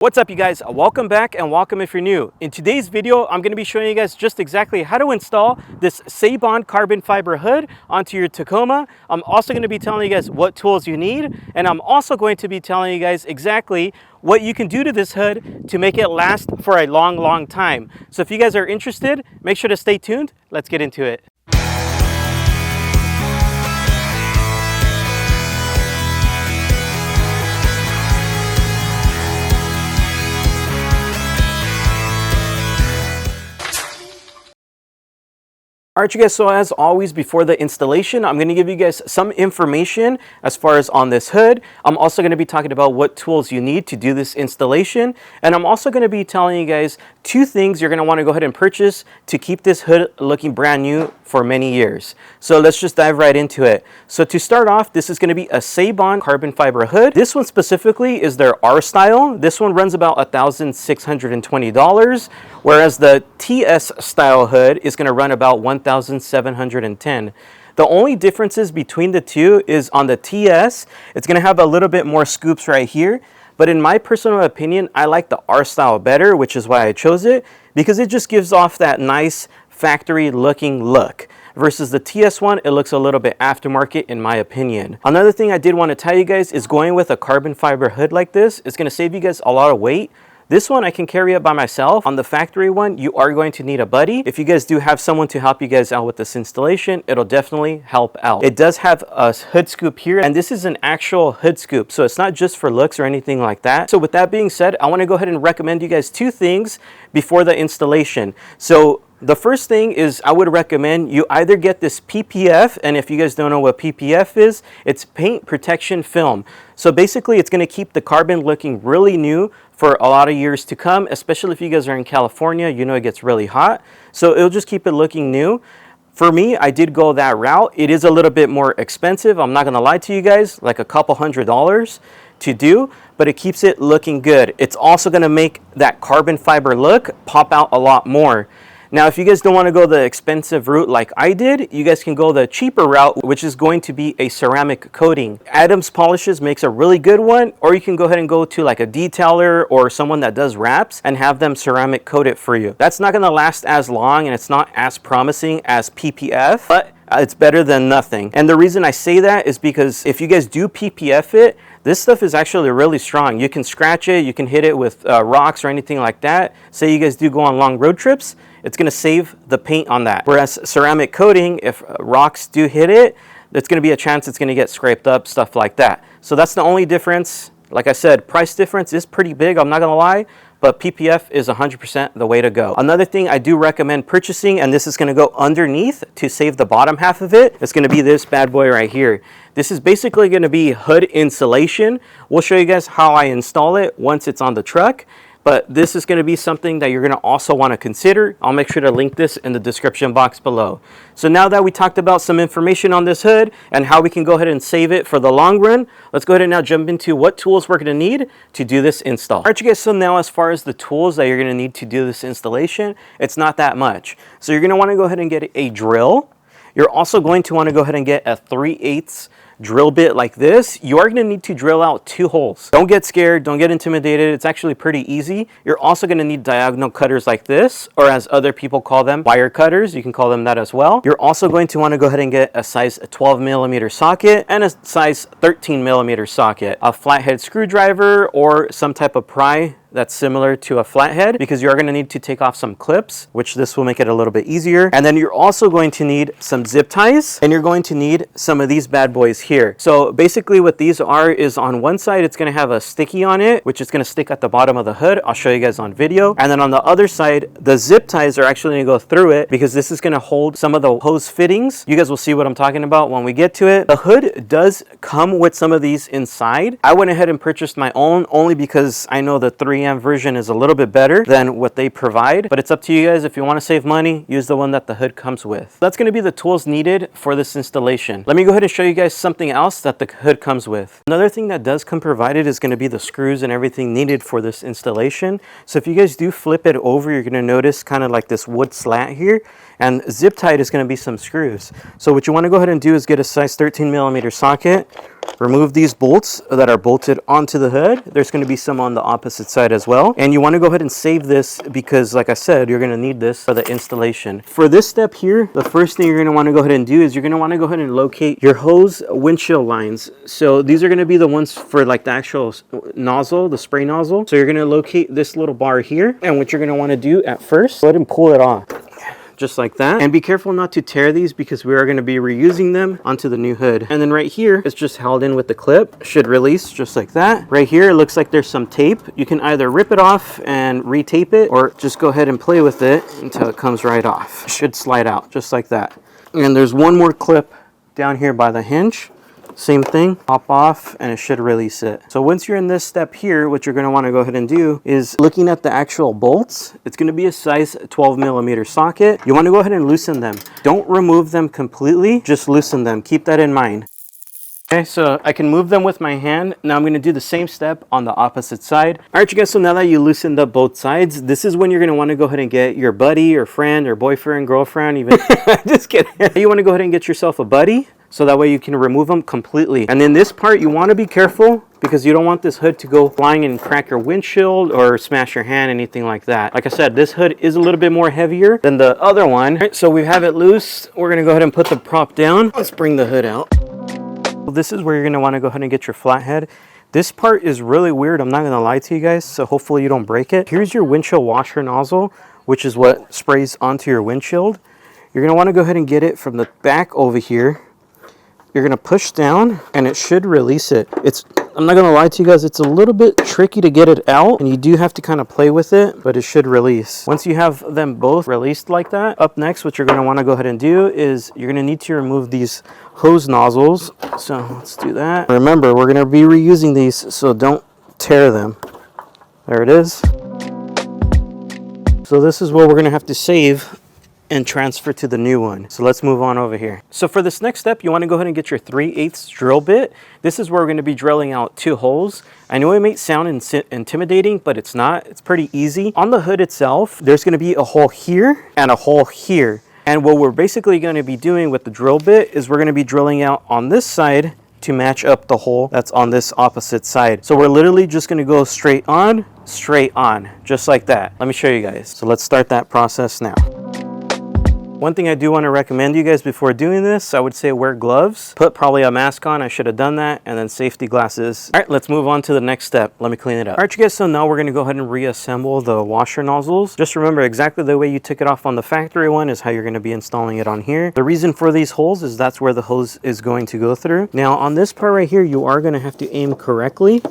What's up, you guys? Welcome back and welcome if you're new. In today's video, I'm going to be showing you guys just exactly how to install this SEIBON carbon fiber hood onto your Tacoma. I'm also going to be telling you guys what tools you need, and I'm also going to be telling you guys exactly what you can do to this hood to make it last for a long time. So if you guys are interested, make sure to stay tuned. Let's get into it. Alright, you guys, so as always, before the installation, I'm going to give you guys some information as far as on this hood. I'm also going to be talking about what tools you need to do this installation, and I'm also going to be telling you guys two things you're going to want to go ahead and purchase to keep this hood looking brand new for many years. So let's just dive right into it. So to start off, this is going to be a SEIBON carbon fiber hood. This one specifically is their R style. This one runs about $1,620, whereas the TS style hood is going to run about $1,710. The only differences between the two is on the TS, it's going to have a little bit more scoops right here. But in my personal opinion, I like the R style better, which is why I chose it, because it just gives off that nice factory looking look. Versus the TS one, it looks a little bit aftermarket in my opinion. Another thing I did want to tell you guys is going with a carbon fiber hood like this is going to save you guys a lot of weight. This one I can carry it by myself. On the factory one, you are going to need a buddy. If you guys do have someone to help you guys out with this installation, it'll definitely help out. It does have a hood scoop here, and this is an actual hood scoop, so it's not just for looks or anything like that. So with that being said, I want to go ahead and recommend you guys two things before the installation. So the first thing is I would recommend you either get this PPF, and if you guys don't know what PPF is, it's paint protection film. So basically it's going to keep the carbon looking really new for a lot of years to come, especially if you guys are in California. You know it gets really hot, so it'll just keep it looking new. For me, I did go that route. It is a little bit more expensive, I'm not going to lie to you guys, like a couple $100 to do, but it keeps it looking good. It's also going to make that carbon fiber look pop out a lot more. Now, if you guys don't want to go the expensive route like I did, you guys can go the cheaper route, which is going to be a ceramic coating. Adams Polishes makes a really good one, or you can go ahead and go to like a detailer or someone that does wraps and have them ceramic coat it for you. That's not going to last as long, and it's not as promising as PPF, but it's better than nothing. And the reason I say that is because if you guys do PPF it, this stuff is actually really strong. You can scratch it, you can hit it with rocks or anything like that. Say you guys do go on long road trips, it's going to save the paint on that. Whereas ceramic coating, if rocks do hit it, there's going to be a chance it's going to get scraped up, stuff like that. So that's the only difference. Like I said, price difference is pretty big, I'm not going to lie, but PPF is 100% the way to go. Another thing I do recommend purchasing, and this is going to go underneath to save the bottom half of it, it's going to be this bad boy right here. This is basically going to be hood insulation. We'll show you guys how I install it once it's on the truck. But this is going to be something that you're going to also want to consider. I'll make sure to link this in the description box below. So now that we talked about some information on this hood and how we can go ahead and save it for the long run, let's go ahead and now jump into what tools we're going to need to do this install. All right, you guys, so now as far as the tools that you're going to need to do this installation, it's not that much. So you're going to want to go ahead and get a drill. You're also going to want to go ahead and get a 3/8 drill bit like this. You are going to need to drill out 2 holes. Don't get scared, don't get intimidated. It's actually pretty easy. You're also going to need diagonal cutters like this, or as other people call them, wire cutters. You can call them that as well. You're also going to want to go ahead and get a size 12mm socket and a size 13mm socket, a flathead screwdriver, or some type of pry that's similar to a flathead, because you're going to need to take off some clips, which this will make it a little bit easier. And then you're also going to need some zip ties, and you're going to need some of these bad boys here. So basically what these are is on one side it's going to have a sticky on it, which is going to stick at the bottom of the hood. I'll show you guys on video. And then on the other side, the zip ties are actually going to go through it, because this is going to hold some of the hose fittings. You guys will see what I'm talking about when we get to it. The hood does come with some of these inside. I went ahead and purchased my own only because I know the 3M version is a little bit better than what they provide, but it's up to you guys. If you want to save money, use the one that the hood comes with. That's going to be the tools needed for this installation. Let me go ahead and show you guys something else that the hood comes with. Another thing that does come provided is going to be the screws and everything needed for this installation. So if you guys do flip it over, you're going to notice kind of like this wood slat here, and zip tied is going to be some screws. So what you want to go ahead and do is get a size 13mm socket, remove these bolts that are bolted onto the hood. There's going to be some on the opposite side as well. And you want to go ahead and save this because, like I said, you're going to need this for the installation. For this step here, the first thing you're going to want to go ahead and do is you're going to want to go ahead and locate your hose windshield lines. So these are going to be the ones for like the actual nozzle, the spray nozzle. So you're going to locate this little bar here. And what you're going to want to do at first, go ahead and pull it off. Just like that. And be careful not to tear these because we are going to be reusing them onto the new hood. And then right here, it's just held in with the clip. Should release just like that. Right here, it looks like there's some tape. You can either rip it off and re-tape it or just go ahead and play with it until it comes right off. It should slide out just like that. And there's one more clip down here by the hinge. Same thing, pop off and it should release it. So once you're in this step here, what you're going to want to go ahead and do is looking at the actual bolts. It's going to be a size 12mm socket. You want to go ahead and loosen them. Don't remove them completely, just loosen them. Keep that in mind. Okay, so I can move them with my hand. Now I'm going to do the same step on the opposite side. All right, you guys, so now that you loosened up both sides, this is when you're going to want to go ahead and get your buddy or friend or boyfriend, girlfriend, even. Just kidding. You want to go ahead and get yourself a buddy. So that way you can remove them completely. And then this part, you want to be careful because you don't want this hood to go flying and crack your windshield or smash your hand, anything like that. Like I said, this hood is a little bit more heavier than the other one. All right, so we have it loose. We're going to go ahead and put the prop down. Let's bring the hood out. So this is where you're going to want to go ahead and get your flathead. This part is really weird. I'm not going to lie to you guys. So hopefully you don't break it. Here's your windshield washer nozzle, which is what sprays onto your windshield. You're going to want to go ahead and get it from the back over here. You're going to push down and it should release it. I'm not going to lie to you guys, it's a little bit tricky to get it out and you do have to kind of play with it, but it should release. Once you have them both released like that, up next what you're going to want to go ahead and do is you're going to need to remove these hose nozzles. So let's do that. Remember, we're going to be reusing these, so don't tear them. There it is. So this is what we're going to have to save and transfer to the new one. So let's move on over here. So for this next step, you want to go ahead and get your 3/8 drill bit. This is where we're going to be drilling out 2 holes. I know it may sound intimidating, but it's not. It's pretty easy. On the hood itself, there's going to be a hole here and a hole here. And what we're basically going to be doing with the drill bit is we're going to be drilling out on this side to match up the hole that's on this opposite side. So we're literally just going to go straight on, just like that. Let me show you guys. So let's start that process now. One thing I do want to recommend you guys before doing this, I would say wear gloves. Put probably a mask on, I should have done that, and then safety glasses. All right, let's move on to the next step. Let me clean it up. All right, you guys, so now we're going to go ahead and reassemble the washer nozzles. Just remember exactly the way you took it off on the factory one is how you're going to be installing it on here. The reason for these holes is that's where the hose is going to go through. Now on this part right here, you are going to have to aim correctly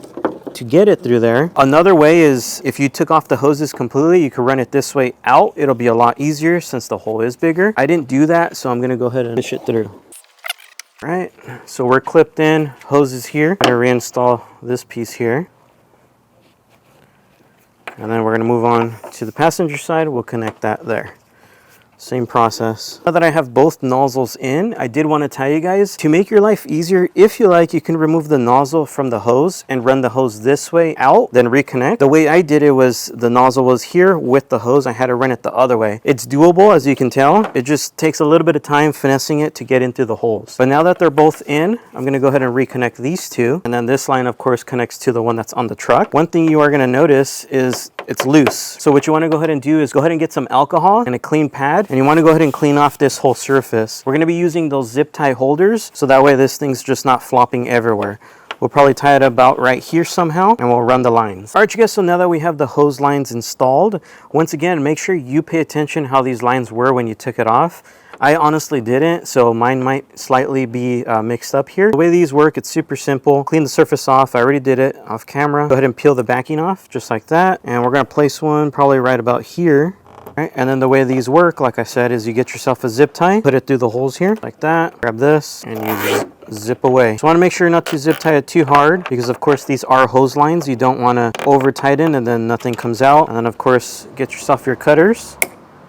to get it through there. Another way is if you took off the hoses completely, you could run it this way out. It'll be a lot easier since the hole is bigger. I didn't do that, so I'm going to go ahead and push it through. All right, so we're clipped in, hoses here. I'm going to reinstall this piece here. And then we're going to move on to the passenger side. We'll connect that there. Same process. Now that I have both nozzles in, I did want to tell you guys, to make your life easier, if you like, you can remove the nozzle from the hose and run the hose this way out, then reconnect. The way I did it was the nozzle was here with the hose. I had to run it the other way. It's doable, as you can tell. It just takes a little bit of time finessing it to get into the holes. But now that they're both in, I'm going to go ahead and reconnect these two. And then this line, of course, connects to the one that's on the truck. One thing you are going to notice is it's loose. So what you want to go ahead and do is go ahead and get some alcohol and a clean pad. And you want to go ahead and clean off this whole surface. We're going to be using those zip tie holders, so that way this thing's just not flopping everywhere. We'll probably tie it about right here somehow, and we'll run the lines. All right, you guys, so now that we have the hose lines installed, once again, make sure you pay attention how these lines were when you took it off. I honestly didn't, so mine might slightly be mixed up here. The way these work, it's super simple. Clean the surface off. I already did it off camera. Go ahead and peel the backing off, just like that. And we're going to place one probably right about here. Right, and then the way these work, like I said, is you get yourself a zip tie, put it through the holes here, like that, grab this, and you zip away. So I want to make sure not to zip tie it too hard, because of course these are hose lines. You don't want to over tighten and then nothing comes out. And then of course, get yourself your cutters,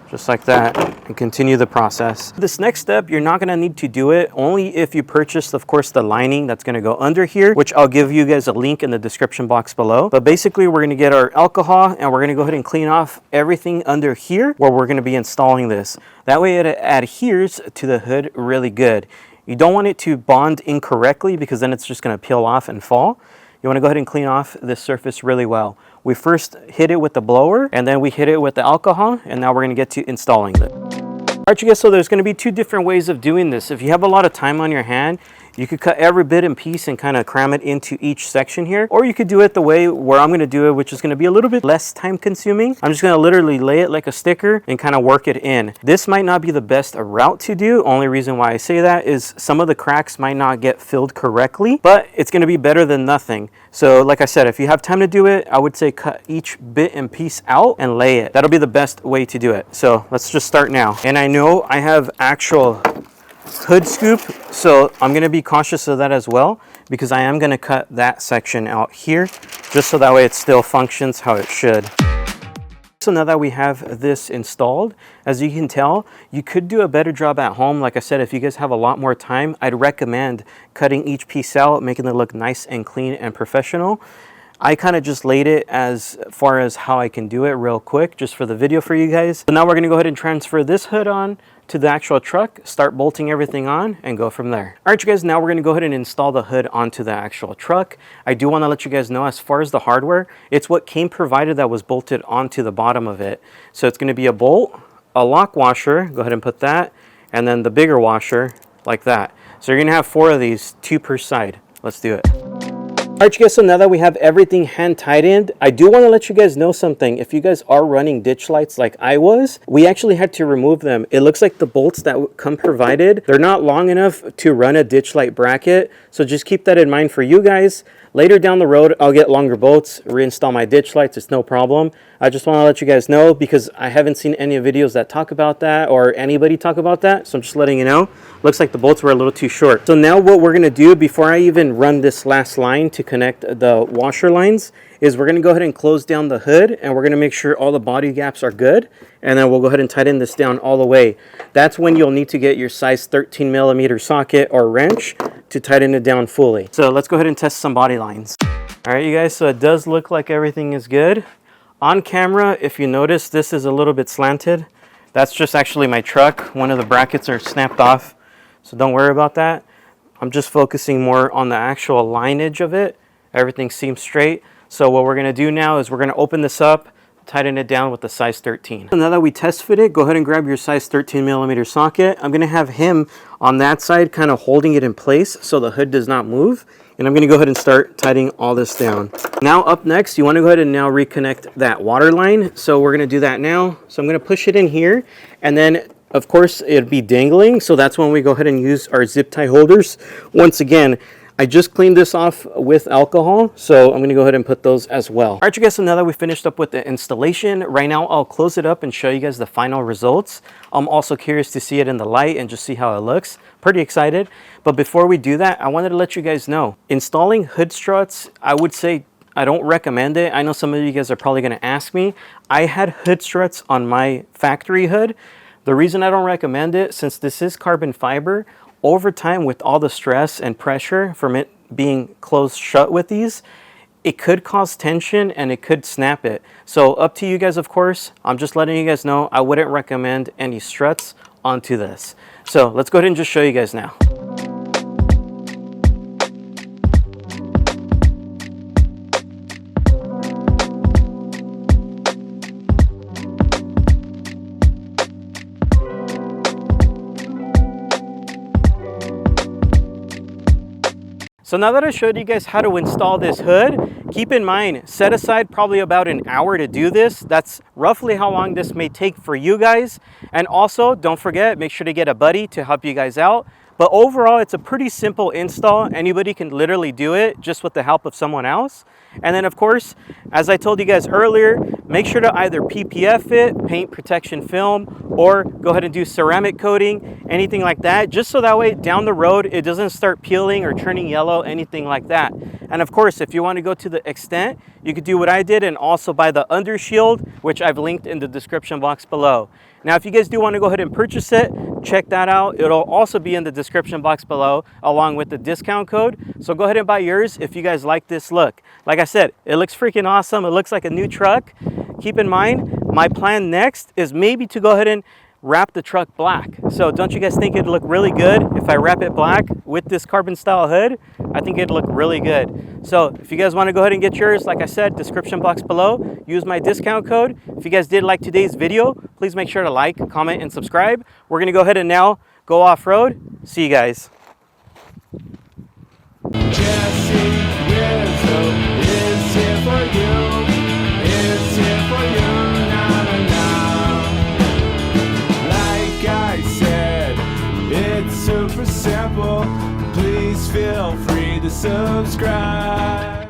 just like that, and continue the process. This next step, you're not gonna need to do it only if you purchased, of course, the lining that's gonna go under here, which I'll give you guys a link in the description box below. But basically, we're gonna get our alcohol and we're gonna go ahead and clean off everything under here where we're gonna be installing this. That way it adheres to the hood really good. You don't want it to bond incorrectly because then it's just going to peel off and fall. You want to go ahead and clean off this surface really well. We first hit it with the blower and then we hit it with the alcohol, and now we're going to get to installing it. All right, you guys, so there's going to be two different ways of doing this. If you have a lot of time on your hand, you could cut every bit and piece and kind of cram it into each section here. Or you could do it the way where I'm going to do it, which is going to be a little bit less time consuming. I'm just going to literally lay it like a sticker and kind of work it in. This might not be the best route to do. Only reason why I say that is some of the cracks might not get filled correctly, but it's going to be better than nothing. So like I said, if you have time to do it, I would say cut each bit and piece out and lay it. That'll be the best way to do it. So let's just start now. And I know I have actual hood scoop, so I'm going to be cautious of that as well, because I am going to cut that section out here just so that way it still functions how it should. So now that we have this installed, as you can tell, you could do a better job at home. Like I said, if you guys have a lot more time, I'd recommend cutting each piece out, making it look nice and clean and professional. I kind of just laid it as far as how I can do it real quick just for the video for you guys. So now we're going to go ahead and transfer this hood on to the actual truck, start bolting everything on, and go from there. All right, you guys, now we're going to go ahead and install the hood onto the actual truck. I do want to let you guys know, as far as the hardware, it's what came provided that was bolted onto the bottom of it. So it's going to be a bolt, a lock washer, go ahead and put that, and then the bigger washer like that. So you're going to have 4 of these, 2 per side. Let's do it. All right, you guys, so now that we have everything hand tightened, I do want to let you guys know something. If you guys are running ditch lights like I was, we actually had to remove them. It looks like the bolts that come provided, they're not long enough to run a ditch light bracket. So just keep that in mind for you guys. Later down the road, I'll get longer bolts, reinstall my ditch lights, it's no problem. I just want to let you guys know because I haven't seen any videos that talk about that or anybody talk about that. So I'm just letting you know. Looks like the bolts were a little too short. So now what we're going to do before I even run this last line to connect the washer lines is we're going to go ahead and close down the hood, and we're going to make sure all the body gaps are good. And then we'll go ahead and tighten this down all the way. That's when you'll need to get your size 13 millimeter socket or wrench to tighten it down fully. So let's go ahead and test some body lines. All right, you guys, so it does look like everything is good. On camera, if you notice, this is a little bit slanted. That's just actually my truck. One of the brackets are snapped off, so don't worry about that. I'm just focusing more on the actual lineage of it. Everything seems straight. So what we're gonna do now is we're gonna open this up, tighten it down with the size 13. So now that we test fit it, go ahead and grab your size 13 millimeter socket. I'm gonna have him on that side kind of holding it in place so the hood does not move. And I'm gonna go ahead and start tightening all this down. Now up next, you wanna go ahead and now reconnect that water line. So we're gonna do that now. So I'm gonna push it in here, and then of course it'd be dangling. So that's when we go ahead and use our zip tie holders. Once again, I just cleaned this off with alcohol, so I'm going to go ahead and put those as well. All right, you guys, so now that we finished up with the installation, right now I'll close it up and show you guys the final results. I'm also curious to see it in the light and just see how it looks. Pretty excited. But before we do that, I wanted to let you guys know, installing hood struts, I would say I don't recommend it. I know some of you guys are probably going to ask me. I had hood struts on my factory hood. The reason I don't recommend it, since this is carbon fiber, over time with all the stress and pressure from it being closed shut with these, it could cause tension and it could snap it. So up to you guys, of course. I'm just letting you guys know I wouldn't recommend any struts onto this. So let's go ahead and just show you guys now. So now that I showed you guys how to install this hood, keep in mind, set aside probably about an hour to do this. That's roughly how long this may take for you guys. And also, don't forget, make sure to get a buddy to help you guys out. But overall, it's a pretty simple install. Anybody can literally do it just with the help of someone else. And then of course, as I told you guys earlier, make sure to either PPF it, paint protection film, or go ahead and do ceramic coating, anything like that, just so that way down the road, it doesn't start peeling or turning yellow, anything like that. And of course, if you want to go to the extent, you could do what I did and also buy the undershield, which I've linked in the description box below. Now, if you guys do want to go ahead and purchase it, check that out. It'll also be in the description box below along with the discount code. So go ahead and buy yours if you guys like this look. Like I said, it looks freaking awesome. It looks like a new truck. Keep in mind, my plan next is maybe to go ahead and wrap the truck black. So don't you guys think it'd look really good if I wrap it black with this carbon style hood? I think it'd look really good. So if you guys want to go ahead and get yours, like I said, description box below, use my discount code. If you guys did like today's video, please make sure to like, comment, and subscribe. We're going to go ahead and now go off-road. See you guys. Jesse Rizo is here for you. It's here for you. Like I said, it's super simple. Please feel free to subscribe.